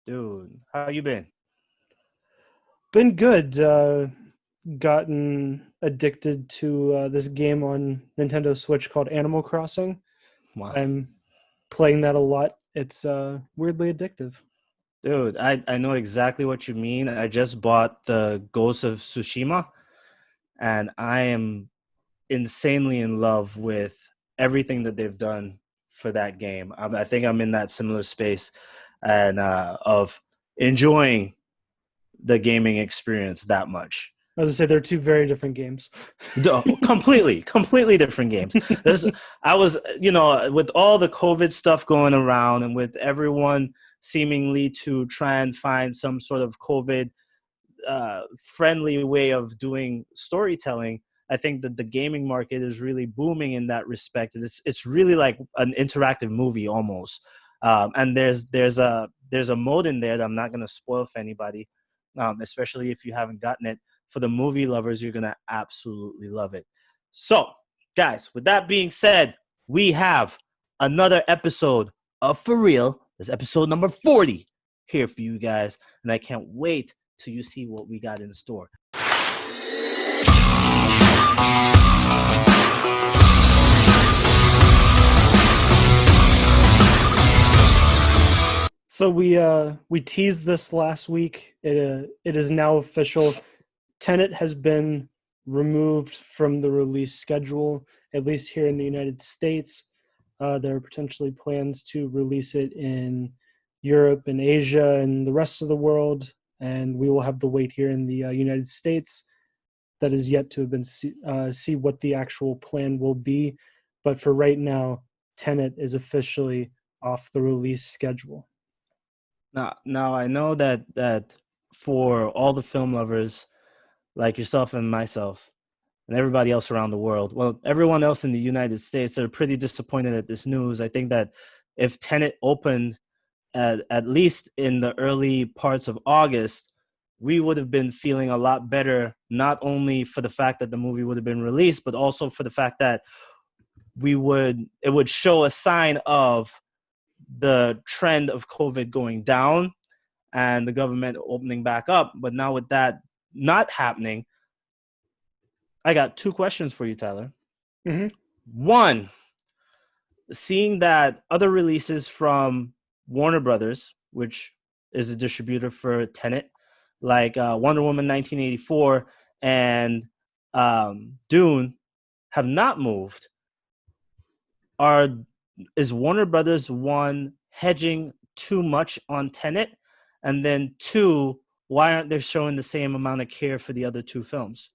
Dude, how you been? Been good. Gotten addicted to this game on Nintendo Switch called Animal Crossing. Wow. I'm playing that a lot. It's weirdly addictive. Dude, I know exactly what you mean. I just bought the Ghost of Tsushima, and I am insanely in love with everything that they've done for that game. I think I'm in that similar space and of enjoying the gaming experience that much. As I say, they're two very different games. Completely different games. There's, I was, with all the COVID stuff going around and with everyone seemingly to try and find some sort of COVID friendly way of doing storytelling. I think that the gaming market is really booming in that respect. It's really like an interactive movie almost. And there's a mode in there that I'm not going to spoil for anybody, especially if you haven't gotten it. For the movie lovers, you're going to absolutely love it. So, guys, with that being said, we have another episode of For Real. This is episode number 40 here for you guys. And I can't wait till you see what we got in store. So we teased this last week. It is now official. Tenet has been removed from the release schedule, at least here in the United States. There are potentially plans to release it in Europe and Asia and the rest of the world, and we will have to wait here in the United States. That is yet to have been see what the actual plan will be. But for right now, Tenet is officially off the release schedule. Now I know that for all the film lovers like yourself and myself and everybody else around the world, well, everyone else in the United States, they're pretty disappointed at this news. I think that if Tenet opened at least in the early parts of August, we would have been feeling a lot better, not only for the fact that the movie would have been released, but also for the fact that it would show a sign of the trend of COVID going down and the government opening back up. But now with that not happening, I got two questions for you, Tyler. Mm-hmm. One, seeing that other releases from Warner Brothers, which is a distributor for Tenet, like Wonder Woman 1984 and Dune, have not moved. Is Warner Brothers, one, hedging too much on Tenet, and then two, why aren't they showing the same amount of care for the other two films?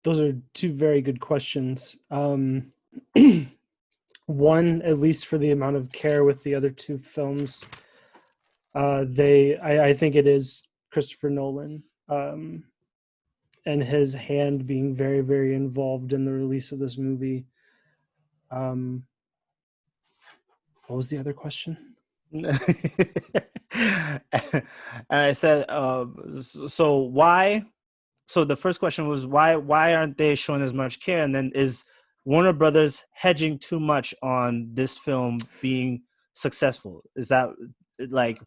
Those are two very good questions. One, at least for the amount of care with the other two films, I think it is Christopher Nolan and his hand being very, very involved in the release of this movie. What was the other question? And I said, so why? So the first question was why aren't they showing as much care? And then is Warner Brothers hedging too much on this film being successful? Is that like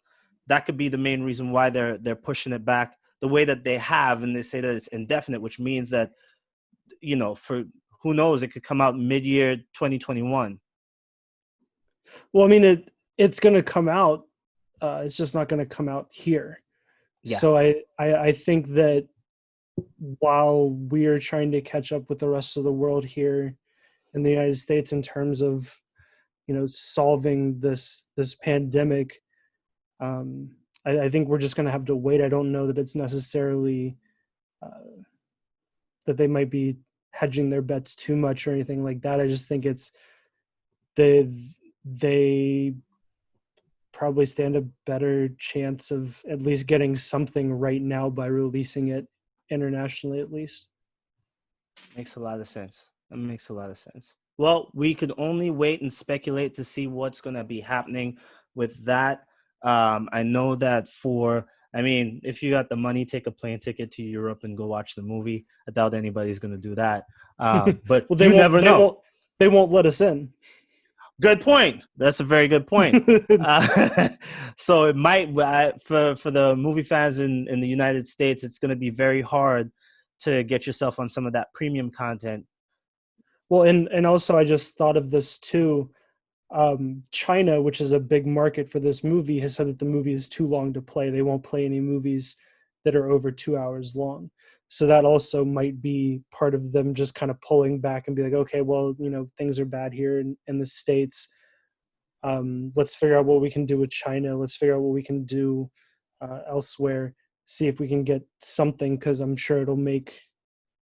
that could be the main reason why they're pushing it back the way that they have, and they say that it's indefinite, which means that for who knows, it could come out mid-year 2021. Well, I mean it's going to come out. It's just not going to come out here. Yeah. So I think that while we are trying to catch up with the rest of the world here in the United States in terms of solving this pandemic, I think we're just going to have to wait. I don't know that it's necessarily that they might be hedging their bets too much or anything like that. I just think it's they probably stand a better chance of at least getting something right now by releasing it internationally, at least. Makes a lot of sense. That makes a lot of sense. Well, we could only wait and speculate to see what's going to be happening with that. I know that if you got the money, take a plane ticket to Europe and go watch the movie. I doubt anybody's going to do that. But well, you never know. They won't let us in. Good point. That's a very good point. Uh, so it might for the movie fans in the United States, it's going to be very hard to get yourself on some of that premium content. Well, and also I just thought of this too. China, which is a big market for this movie, has said that the movie is too long to play. They won't play any movies that are over 2 hours long. So that also might be part of them just kind of pulling back and be like, okay, well, things are bad here in the States. Let's figure out what we can do with China. Let's figure out what we can do elsewhere. See if we can get something, because I'm sure it'll make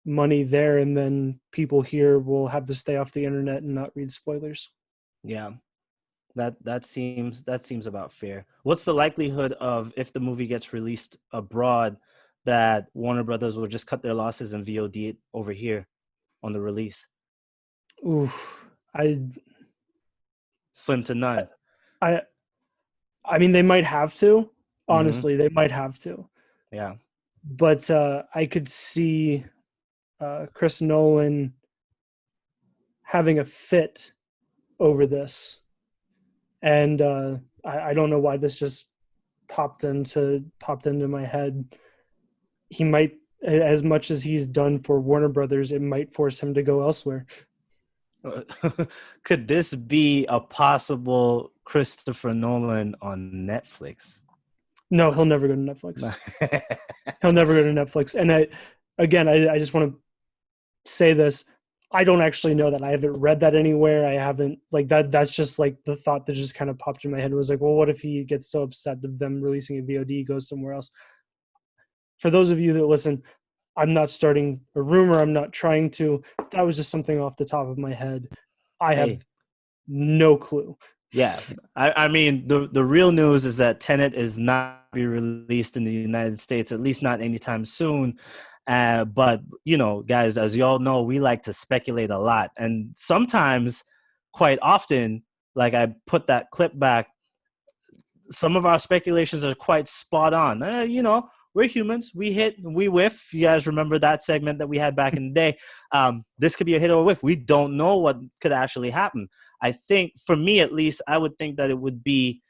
money there, and then people here will have to stay off the internet and not read spoilers. Yeah. That seems about fair. What's the likelihood of, if the movie gets released abroad, that Warner Brothers will just cut their losses and VOD it over here on the release? Oof, I, Slim to none. I, I mean, they might have to. Mm-hmm. Honestly, they might have to. Yeah. But I could see Chris Nolan having a fit over this, and I don't know why this just popped into my head. He might, as much as he's done for Warner Brothers, it might force him to go elsewhere. Could this be a possible Christopher Nolan on Netflix? No, he'll never go to Netflix. He'll never go to Netflix. And I just want to say this. I don't actually know that. I haven't read that anywhere. I haven't, like, that's just like the thought that just kind of popped in my head. It was like, well, what if he gets so upset of them releasing a VOD, goes somewhere else? For those of you that listen, I'm not starting a rumor. I'm not trying to. That was just something off the top of my head. I Hey, have no clue. yeah. I mean, the real news is that Tenet is not be released in the United States, at least not anytime soon. But guys, as you all know, we like to speculate a lot, and sometimes, quite often, like I put that clip back, some of our speculations are quite spot on. We're humans. We hit, we whiff. You guys remember that segment that we had back in the day? This could be a hit or a whiff. We don't know what could actually happen. I think, for me at least, I would think that it would be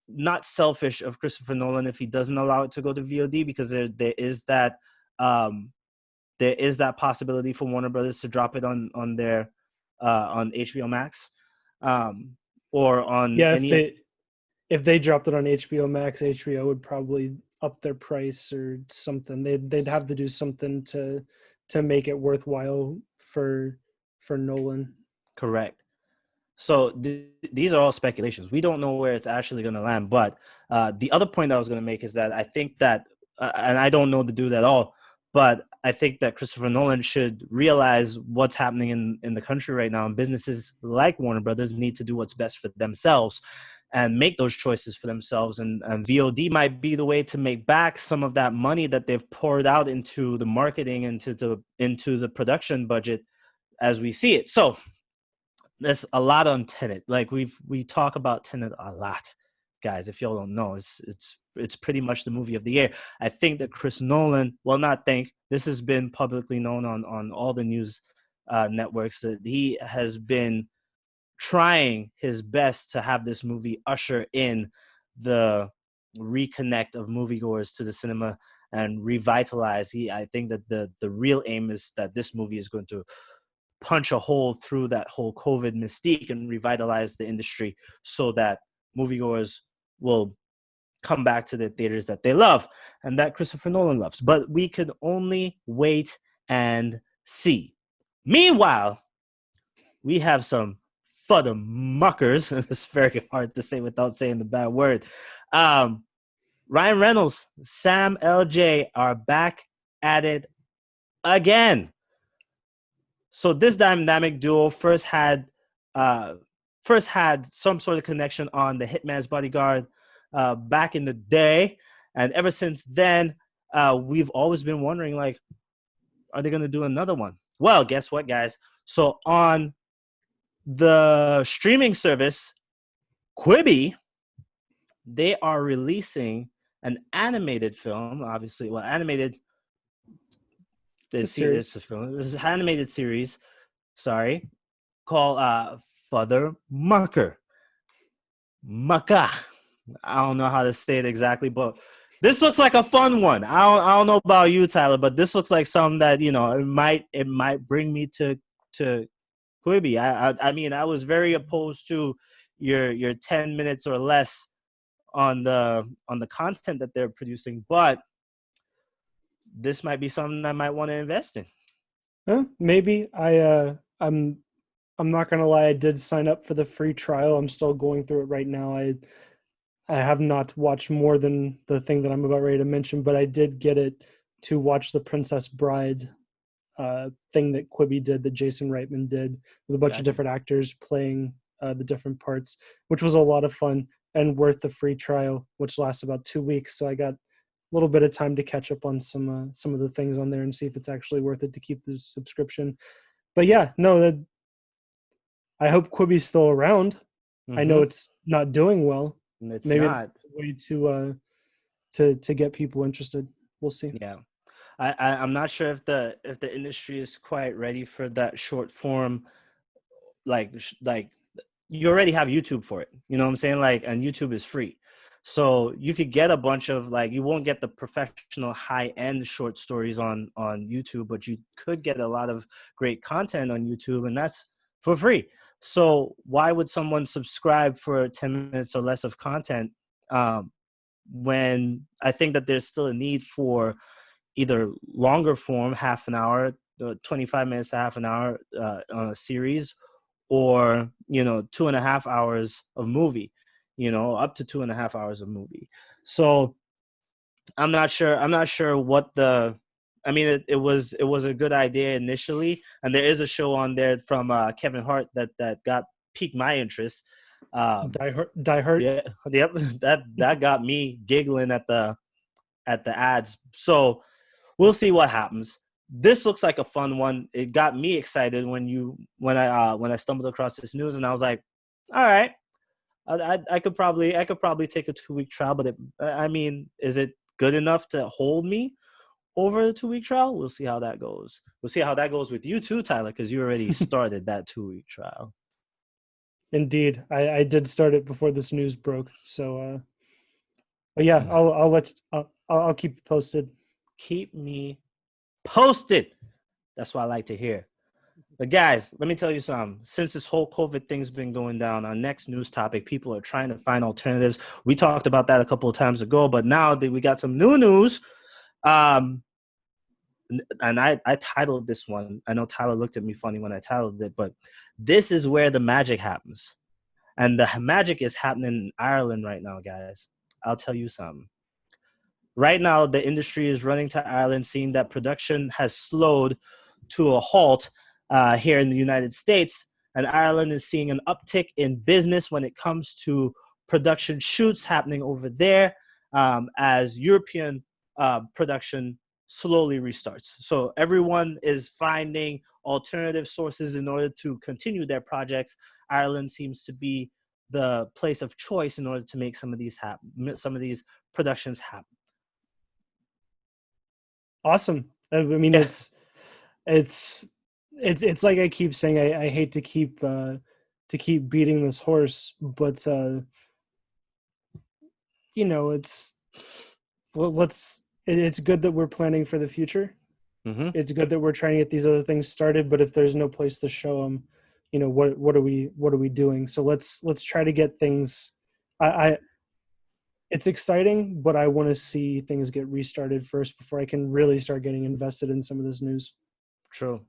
not selfish of Christopher Nolan if he doesn't allow it to go to VOD, because there is that possibility for Warner Brothers to drop it on their on HBO Max, or on Yeah, any. if they dropped it on HBO Max, HBO would probably up their price or something. They'd have to do something to make it worthwhile for Nolan. Correct. So these are all speculations. We don't know where it's actually going to land. But the other point I was going to make is that I think that, and I don't know the dude at all, but I think that Christopher Nolan should realize what's happening in the country right now. And businesses like Warner Brothers need to do what's best for themselves and make those choices for themselves. And VOD might be the way to make back some of that money that they've poured out into the marketing, into the production budget as we see it. So there's a lot on Tenet. Like we talk about Tenet a lot, guys. If y'all don't know, it's pretty much the movie of the year. I think that Chris Nolan, well, not think, this has been publicly known on all the news networks, that he has been trying his best to have this movie usher in the reconnect of moviegoers to the cinema and revitalize. I think that the real aim is that this movie is going to punch a hole through that whole COVID mystique and revitalize the industry, so that moviegoers will come back to the theaters that they love and that Christopher Nolan loves. But we could only wait and see. Meanwhile, we have some Futha Muckas. It's very hard to say without saying the bad word. Ryan Reynolds, Sam LJ are back at it again. So this dynamic duo first had some sort of connection on The Hitman's Bodyguard back in the day, and ever since then, we've always been wondering, like, are they going to do another one? Well, guess what, guys? So on the streaming service Quibi, they are releasing an animated film. Obviously, well, animated. It's a series. It's a film. This is an animated series. Sorry, called Futha Mucka. I don't know how to say it exactly, but this looks like a fun one. I don't know about you, Tyler, but this looks like something that it might bring me to Quibi. I mean, I was very opposed to your 10 minutes or less on the content that they're producing, but this might be something I might want to invest in. Maybe I'm not gonna lie, I did sign up for the free trial. I'm still going through it right now. I have not watched more than the thing that I'm about ready to mention, but I did get it to watch the Princess Bride thing that Quibi did, that Jason Reitman did, with a bunch of Gotcha. different actors playing the different parts, which was a lot of fun and worth the free trial, which lasts about 2 weeks. So I got a little bit of time to catch up on some of the things on there and see if it's actually worth it to keep the subscription. But yeah, no, I hope Quibi's still around. I know Mm-hmm. it's not doing well. It's Maybe it's not. a way to get people interested. We'll see. Yeah. I'm not sure if the industry is quite ready for that short form, like you already have YouTube for it. You know what I'm saying? Like, and YouTube is free. So you could get a bunch of, like, you won't get the professional high end short stories on YouTube, but you could get a lot of great content on YouTube, and that's for free. So why would someone subscribe for 10 minutes or less of content, um, when I think that there's still a need for either longer form, half an hour, 25 minutes to half an hour, on a series, or 2.5 hours of movie, up to 2.5 hours of movie. So I'm not sure what the I mean, it was a good idea initially, and there is a show on there from Kevin Hart that got piqued my interest. um Die Hard. yeah, yep. that got me giggling at the ads. So we'll see what happens. This looks like a fun one. It got me excited when I stumbled across this news, and I was like, all right, I could probably take a 2 week trial, but I mean, is it good enough to hold me over the 2 week trial? We'll see how that goes. We'll see how that goes with you too, Tyler, because you already started that 2 week trial. Indeed, I did start it before this news broke. So, but yeah, I'll let I'll keep you posted. Keep me posted. That's what I like to hear. But guys, let me tell you something. Since this whole COVID thing's been going down, our next news topic, people are trying to find alternatives. We talked about that a couple of times ago, but now that we got some new news, um, and I titled this one. I know Tyler looked at me funny when I titled it, but this is where the magic happens. And the magic is happening in Ireland right now, guys. I'll tell you something. Right now, the industry is running to Ireland, seeing that production has slowed to a halt here in the United States. And Ireland is seeing an uptick in business when it comes to production shoots happening over there, as European production slowly restarts. So everyone is finding alternative sources in order to continue their projects. Ireland seems to be the place of choice in order to make some of these productions happen. Awesome. I mean, Yeah, it's it's like I keep saying. I hate to keep beating this horse, but it's it's good that we're planning for the future. mm-hmm. It's good that we're trying to get these other things started, but if there's no place to show them, what are we doing? So let's try to get things. I It's exciting, but I want to see things get restarted first before I can really start getting invested in some of this news. True.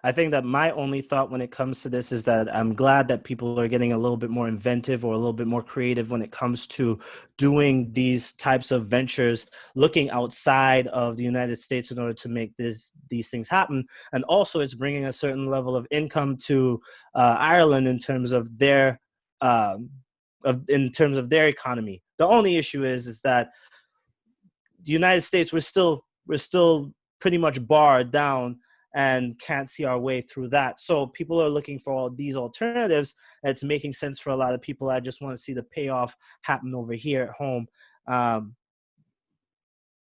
I think that my only thought when it comes to this is that I'm glad that people are getting a little bit more inventive or a little bit more creative when it comes to doing these types of ventures, looking outside of the United States in order to make these things happen. And also, it's bringing a certain level of income to Ireland in terms of um, their economy. The only issue is that the United States, we're still pretty much barred down and can't see our way through that. So people are looking for all these alternatives. And it's making sense for a lot of people. I just want to see the payoff happen over here at home. Um,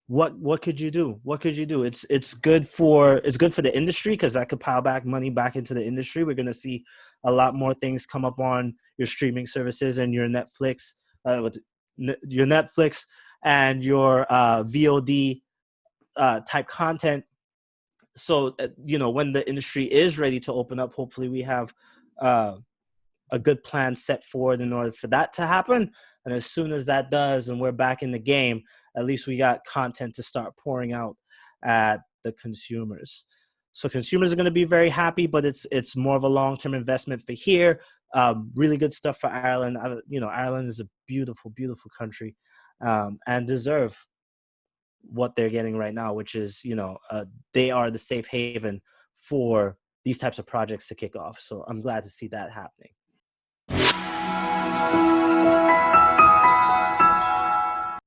what could you do? What could you do? It's good for the industry because that could pile back money back into the industry. We're gonna see a lot more things come up on your streaming services and your Netflix, your Netflix and your VOD type content. So when the industry is ready to open up, hopefully we have uh, a good plan set forward in order for that to happen. And as soon as that does, and we're back in the game, at least we got content to start pouring out at the consumers. So consumers are going to be very happy, but it's more of a long-term investment for here. Really good stuff for Ireland. Ireland is a beautiful, beautiful country, and deserve what they're getting right now, which is, they are the safe haven for these types of projects to kick off. So I'm glad to see that happening.